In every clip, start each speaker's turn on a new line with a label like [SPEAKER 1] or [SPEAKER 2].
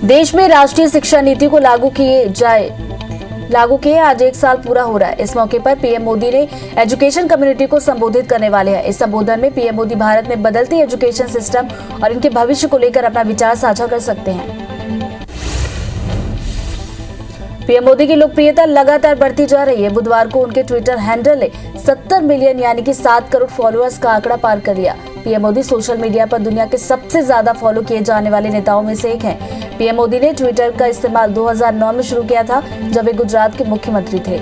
[SPEAKER 1] देश में राष्ट्रीय शिक्षा नीति को लागू किए आज 1 साल पूरा हो रहा है। इस मौके पर पीएम मोदी ने एजुकेशन कम्युनिटी को संबोधित करने वाले हैं। इस संबोधन में पीएम मोदी भारत में बदलती एजुकेशन सिस्टम और इनके भविष्य को लेकर अपना विचार साझा कर सकते हैं। पीएम मोदी की लोकप्रियता लगातार बढ़ती जा रही है। बुधवार को उनके ट्विटर हैंडल ने 70 मिलियन यानी कि 7 करोड़ फॉलोअर्स का आंकड़ा पार कर लिया। पीएम मोदी सोशल मीडिया पर दुनिया के सबसे ज्यादा फॉलो किए जाने वाले नेताओं में से एक हैं। पीएम मोदी ने ट्विटर का इस्तेमाल 2009 में शुरू किया था, जब वे गुजरात के मुख्यमंत्री थे।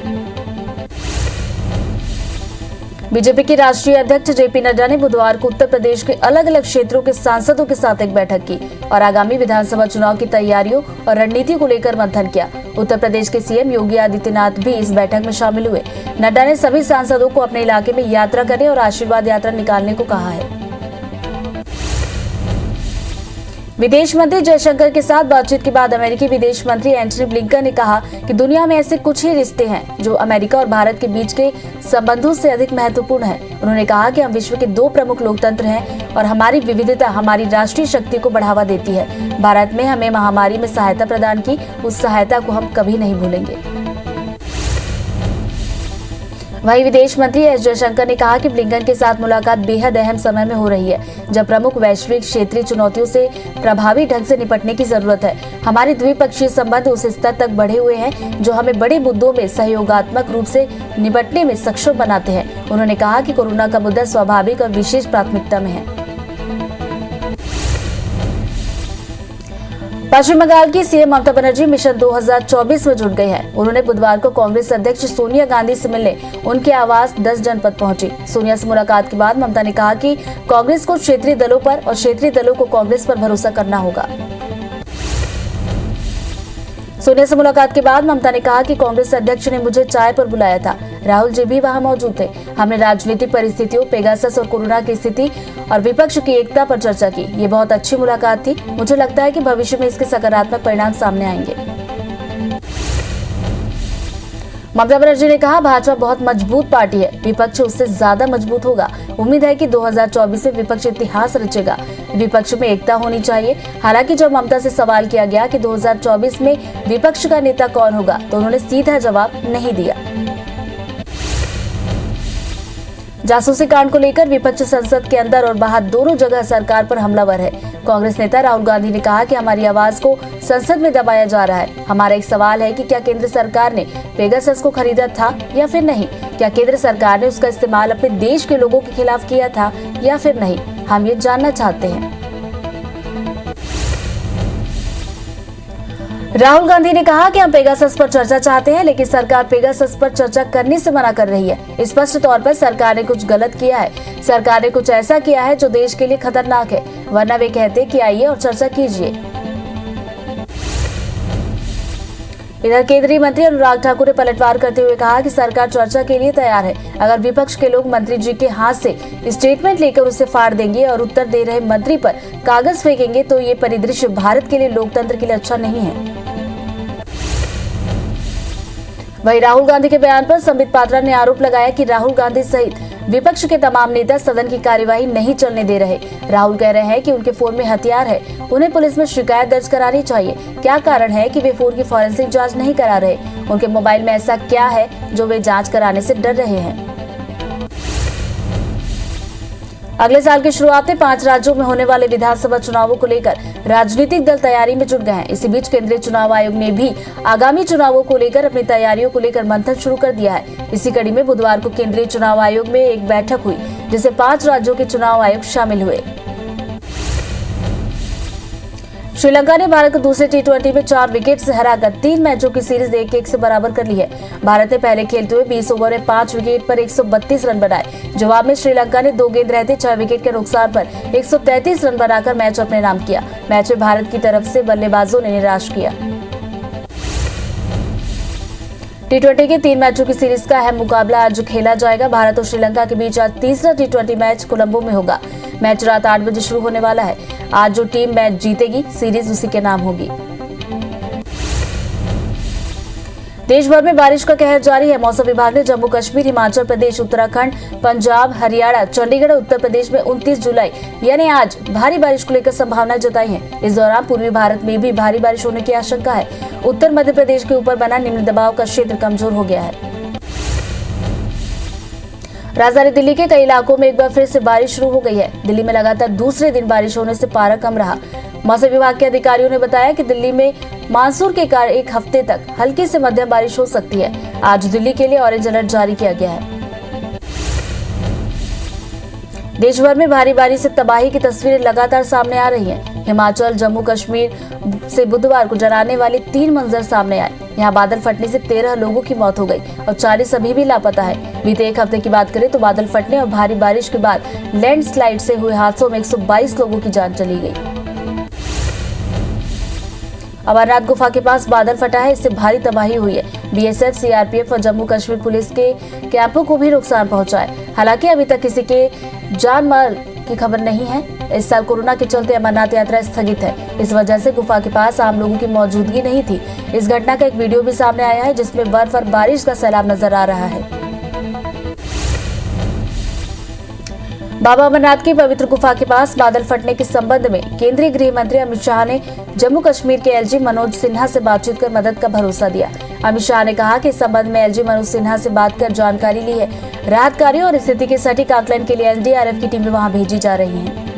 [SPEAKER 1] बीजेपी के राष्ट्रीय अध्यक्ष जेपी नड्डा ने बुधवार को उत्तर प्रदेश के अलग अलग क्षेत्रों के सांसदों के साथ एक बैठक की और आगामी विधानसभा चुनाव की तैयारियों और रणनीति को लेकर मंथन किया। उत्तर प्रदेश के सीएम योगी आदित्यनाथ भी इस बैठक में शामिल हुए। नड्डा ने सभी सांसदों को अपने इलाके में यात्रा करने और आशीर्वाद यात्रा निकालने को कहा है। विदेश मंत्री जयशंकर के साथ बातचीत के बाद अमेरिकी विदेश मंत्री एंटनी ब्लिंकन ने कहा कि दुनिया में ऐसे कुछ ही रिश्ते हैं जो अमेरिका और भारत के बीच के संबंधों से अधिक महत्वपूर्ण हैं। उन्होंने कहा कि हम विश्व के 2 प्रमुख लोकतंत्र हैं और हमारी विविधता हमारी राष्ट्रीय शक्ति को बढ़ावा देती है। भारत में हमें महामारी में सहायता प्रदान की, उस सहायता को हम कभी नहीं भूलेंगे। वहीं विदेश मंत्री एस जयशंकर ने कहा कि ब्लिंकन के साथ मुलाकात बेहद अहम समय में हो रही है, जब प्रमुख वैश्विक क्षेत्रीय चुनौतियों से प्रभावी ढंग से निपटने की जरूरत है। हमारे द्विपक्षीय संबंध उस स्तर तक बढ़े हुए हैं जो हमें बड़े मुद्दों में सहयोगात्मक रूप से निपटने में सक्षम बनाते हैं। उन्होंने कहा कि कोरोना का मुद्दा स्वाभाविक और विशेष प्राथमिकता में है। पश्चिम बंगाल की सीएम ममता बनर्जी मिशन 2024 में जुट गई हैं। उन्होंने बुधवार को कांग्रेस अध्यक्ष सोनिया गांधी से मिलने उनके आवास 10 जनपद पहुंची। सोनिया से मुलाकात के बाद ममता ने कहा कि कांग्रेस को क्षेत्रीय दलों पर और क्षेत्रीय दलों को कांग्रेस पर भरोसा करना होगा। सोनिया से मुलाकात के बाद ममता ने कहा कि कांग्रेस अध्यक्ष ने मुझे चाय पर बुलाया था। राहुल जी भी वहां मौजूद थे। हमने राजनीतिक परिस्थितियों, पेगासस और कोरोना की स्थिति और विपक्ष की एकता पर चर्चा की। ये बहुत अच्छी मुलाकात थी। मुझे लगता है कि भविष्य में इसके सकारात्मक परिणाम सामने आएंगे। ममता बनर्जी ने कहा, भाजपा बहुत मजबूत पार्टी है, विपक्ष उससे ज्यादा मजबूत होगा। उम्मीद है कि 2024 में विपक्ष इतिहास रचेगा। विपक्ष में एकता होनी चाहिए। हालांकि जब ममता से सवाल किया गया कि 2024 में विपक्ष का नेता कौन होगा, तो उन्होंने सीधा जवाब नहीं दिया। जासूसी कांड को लेकर विपक्ष संसद के अंदर और बाहर दोनों जगह सरकार पर हमलावर है। कांग्रेस नेता राहुल गांधी ने कहा कि हमारी आवाज को संसद में दबाया जा रहा है। हमारा एक सवाल है कि क्या केंद्र सरकार ने पेगासस को खरीदा था या फिर नहीं? क्या केंद्र सरकार ने उसका इस्तेमाल अपने देश के लोगों के खिलाफ किया था या फिर नहीं? हम ये जानना चाहते हैं। राहुल गांधी ने कहा कि हम पेगासस पर चर्चा चाहते हैं, लेकिन सरकार पेगासस पर चर्चा करने से मना कर रही है। स्पष्ट तौर पर सरकार ने कुछ गलत किया है। सरकार ने कुछ ऐसा किया है जो देश के लिए खतरनाक है, वरना वे कहते कि आइए और चर्चा कीजिए। इधर केंद्रीय मंत्री अनुराग ठाकुर ने पलटवार करते हुए कहा कि सरकार चर्चा के लिए तैयार है। अगर विपक्ष के लोग मंत्री जी के हाथ से स्टेटमेंट लेकर उसे फाड़ देंगे और उत्तर दे रहे मंत्री पर कागज फेंकेंगे, तो ये परिदृश्य भारत के लिए, लोकतंत्र के लिए अच्छा नहीं है। वहीं राहुल गांधी के बयान पर संबित पात्रा ने आरोप लगाया कि राहुल गांधी सहित विपक्ष के तमाम नेता सदन की कार्यवाही नहीं चलने दे रहे। राहुल कह रहे हैं कि उनके फोन में हथियार है, उन्हें पुलिस में शिकायत दर्ज करानी चाहिए। क्या कारण है कि वे फोन की फॉरेंसिक जांच नहीं करा रहे? उनके मोबाइल में ऐसा क्या है जो वे जांच कराने से डर रहे हैं? अगले साल की शुरुआत में 5 राज्यों में होने वाले विधानसभा चुनावों को लेकर राजनीतिक दल तैयारी में जुट गए हैं। इसी बीच केंद्रीय चुनाव आयोग ने भी आगामी चुनावों को लेकर अपनी तैयारियों को लेकर मंथन शुरू कर दिया है। इसी कड़ी में बुधवार को केंद्रीय चुनाव आयोग में एक बैठक हुई, जिसे 5 राज्यों के चुनाव आयुक्त शामिल हुए। श्रीलंका ने भारत को दूसरे T20 में 4 विकेट से हराकर 3 मैचों की सीरीज 1-1 से बराबर कर ली है। भारत ने पहले खेलते हुए 20 ओवर में 5 विकेट पर 132 रन बनाए। जवाब में श्रीलंका ने 2 गेंद रहते 6 विकेट के नुकसान पर 133 रन बनाकर मैच अपने नाम किया। मैच में भारत की तरफ से बल्लेबाजों ने निराश किया। T20 के 3 मैचों की सीरीज का अहम मुकाबला आज खेला जाएगा। भारत और श्रीलंका के बीच आज तीसरा T20 मैच कोलंबो में होगा। मैच रात 8 बजे शुरू होने वाला है। आज जो टीम मैच जीतेगी, सीरीज उसी के नाम होगी। देश भर में बारिश का कहर जारी है। मौसम विभाग ने जम्मू कश्मीर, हिमाचल प्रदेश, उत्तराखंड, पंजाब, हरियाणा, चंडीगढ़ और उत्तर प्रदेश में 29 जुलाई यानी आज भारी बारिश को लेकर संभावना जताई है। इस दौरान पूर्वी भारत में भी भारी बारिश होने की आशंका है। उत्तर मध्य प्रदेश के ऊपर बना निम्न दबाव का क्षेत्र कमजोर हो गया है। राजधानी दिल्ली के कई इलाकों में एक बार फिर से बारिश शुरू हो गई है। दिल्ली में लगातार दूसरे दिन बारिश होने से पारा कम रहा। मौसम विभाग के अधिकारियों ने बताया कि दिल्ली में मानसून के कारण एक हफ्ते तक हल्की से मध्यम बारिश हो सकती है। आज दिल्ली के लिए ऑरेंज अलर्ट जारी किया गया है। देश भर में भारी बारिश से तबाही की तस्वीरें लगातार सामने आ रही हैं। हिमाचल, जम्मू कश्मीर से बुधवार को डराने वाले 3 मंजर सामने आए। यहाँ बादल फटने से 13 लोगों की मौत हो गई और 40 अभी भी लापता है। बीते एक हफ्ते की बात करें तो बादल फटने और भारी बारिश के बाद लैंडस्लाइड से हुए हादसों में 122 लोगों की जान चली गई। अमरनाथ गुफा के पास बादल फटा है, इससे भारी तबाही हुई है। बीएसएफ, सीआरपीएफ और जम्मू कश्मीर पुलिस के कैंपों को भी नुकसान पहुंचा है। हालांकि अभी तक किसी के जान माल की खबर नहीं है। इस साल कोरोना के चलते अमरनाथ यात्रा स्थगित है। इस वजह से गुफा के पास आम लोगों की मौजूदगी नहीं थी। इस घटना का एक वीडियो भी सामने आया है जिसमें बर्फ और बारिश का सैलाब नजर आ रहा है। बाबा अमरनाथ की पवित्र गुफा के पास बादल फटने के संबंध में केंद्रीय गृह मंत्री अमित शाह ने जम्मू कश्मीर के एलजी मनोज सिन्हा से बातचीत कर मदद का भरोसा दिया। अमित शाह ने कहा कि इस संबंध में एलजी मनोज सिन्हा से बात कर जानकारी ली है। राहत कार्यों और स्थिति के सटीक आकलन के लिए एनडीआरएफ की टीमें वहां भेजी जा रही हैं।